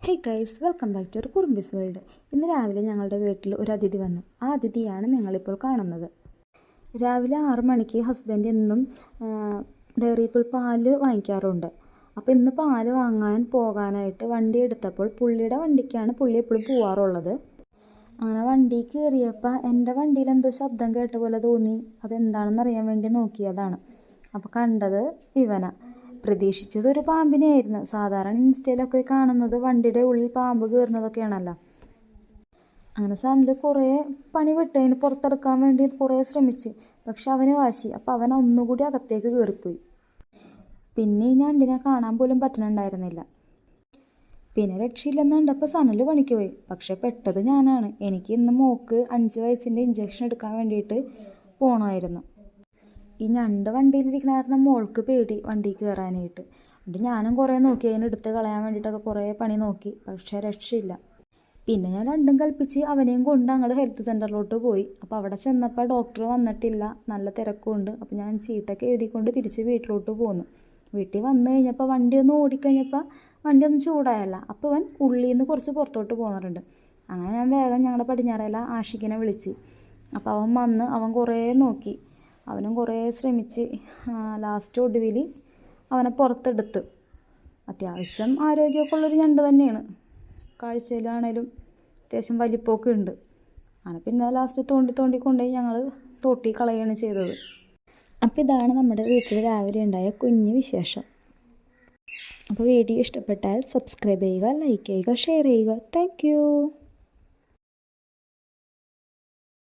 Hey guys, welcome back to Kurumbees world. ഇന്ന് രാവിലെ ഞങ്ങളുടെ വീട്ടിൽ ഒരു അതിഥി വന്നു. ആ അതിഥിയാണ് നിങ്ങളിപ്പോൾ കാണുന്നത്. രാവിലെ 6 മണിക്ക് ഹസ്ബൻഡ് എന്നും ഡയറിയിൽ പാല് വാങ്ങിക്കാറുണ്ട്. അപ്പോൾ ഇന്ന് പാല് വാങ്ങാൻ പോകാനായിട്ട് വണ്ടി എടുത്തപ്പോൾ പുള്ളിയുടെ വണ്ടിക്കാണ് പുള്ളി എപ്പോഴും പോവാറുള്ളത്. അങ്ങനെ വണ്ടി കയറിയപ്പോൾ എൻ്റെ വണ്ടിയിൽ എന്തോ ശബ്ദം കേട്ട പോലെ തോന്നി. അതെന്താണെന്ന് അറിയാൻ വേണ്ടി നോക്കിയതാണ്. അപ്പോൾ കണ്ടത് ഇവനാ. പ്രതീക്ഷിച്ചത് ഒരു പാമ്പിനെയായിരുന്നു. സാധാരണ ഇൻസ്റ്റയിലൊക്കെ കാണുന്നത് വണ്ടിയുടെ ഉള്ളിൽ പാമ്പ് കയറുന്നതൊക്കെയാണല്ലോ. അങ്ങനെ സനിൽ കുറേ പണി വിട്ടതിന് പുറത്തെടുക്കാൻ വേണ്ടി കുറേ ശ്രമിച്ച്. പക്ഷെ അവന് വാശി. അപ്പോൾ അവൻ ഒന്നുകൂടി അകത്തേക്ക് കയറിപ്പോയി. പിന്നെ ഈ ഞണ്ടിനെ കാണാൻ പോലും പറ്റുന്നുണ്ടായിരുന്നില്ല. പിന്നെ രക്ഷയില്ലെന്ന് കണ്ടപ്പോൾ സനൽ പണിക്ക് പോയി. പക്ഷെ പെട്ടത് ഞാനാണ്. എനിക്ക് ഇന്ന് മോക്ക് 5 വയസ്സിൻ്റെ ഇഞ്ചക്ഷൻ എടുക്കാൻ വേണ്ടിയിട്ട് പോകണമായിരുന്നു. ഈ ഞണ്ട് വണ്ടിയിലിരിക്കണ കാരണം മോൾക്ക് പേടി വണ്ടി കയറാനായിട്ട്. എന്നിട്ട് ഞാനും കുറേ നോക്കി, അതിനെടുത്ത് കളയാൻ വേണ്ടിയിട്ടൊക്കെ കുറേ പണി നോക്കി. പക്ഷേ രക്ഷയില്ല. പിന്നെ ഞാൻ രണ്ടും കൽപ്പിച്ച് അവനെയും കൊണ്ട് അങ്ങോട്ട് ഹെൽത്ത് സെൻ്ററിലോട്ട് പോയി. അപ്പോൾ അവിടെ ചെന്നപ്പോൾ ഡോക്ടർ വന്നിട്ടില്ല, നല്ല തിരക്കുണ്ട്. അപ്പോൾ ഞാൻ ചീട്ടൊക്കെ എഴുതിക്കൊണ്ട് തിരിച്ച് വീട്ടിലോട്ട് പോന്നു. വീട്ടിൽ വന്നു കഴിഞ്ഞപ്പോൾ വണ്ടി ഒന്ന് ഓടിക്കഴിഞ്ഞപ്പോൾ വണ്ടി ഒന്ന് ചൂടായല്ല. അപ്പോൾ അവൻ ഉള്ളിൽ നിന്ന് കുറച്ച് പുറത്തോട്ട് പോകുന്നുണ്ട്. അങ്ങനെ ഞാൻ വേഗം ഞങ്ങളുടെ പടിഞ്ഞാറേല ആഷിക്കിനെ വിളിച്ച്. അപ്പോൾ അവൻ വന്ന് അവൻ കുറേ നോക്കി. അവനും കുറേ ശ്രമിച്ച് ലാസ്റ്റ് ഒടുവിൽ അവനെ പുറത്തെടുത്ത്. അത്യാവശ്യം ആരോഗ്യമൊക്കെ ഉള്ളൊരു ഞണ്ട് തന്നെയാണ്. കാഴ്ചയിലാണേലും അത്യാവശ്യം വലിപ്പമൊക്കെ ഉണ്ട്. അങ്ങനെ പിന്നെ ലാസ്റ്റ് തോണ്ടി കൊണ്ടുപോയി ഞങ്ങൾ തോട്ടി കളയുകയാണ് ചെയ്തത്. അപ്പോൾ ഇതാണ് നമ്മുടെ വീട്ടിൽ രാവിലെ ഉണ്ടായ കുഞ്ഞു വിശേഷം. അപ്പോൾ വീഡിയോ ഇഷ്ടപ്പെട്ടാൽ സബ്സ്ക്രൈബ് ചെയ്യുക, ലൈക്ക് ചെയ്യുക, ഷെയർ ചെയ്യുക. താങ്ക്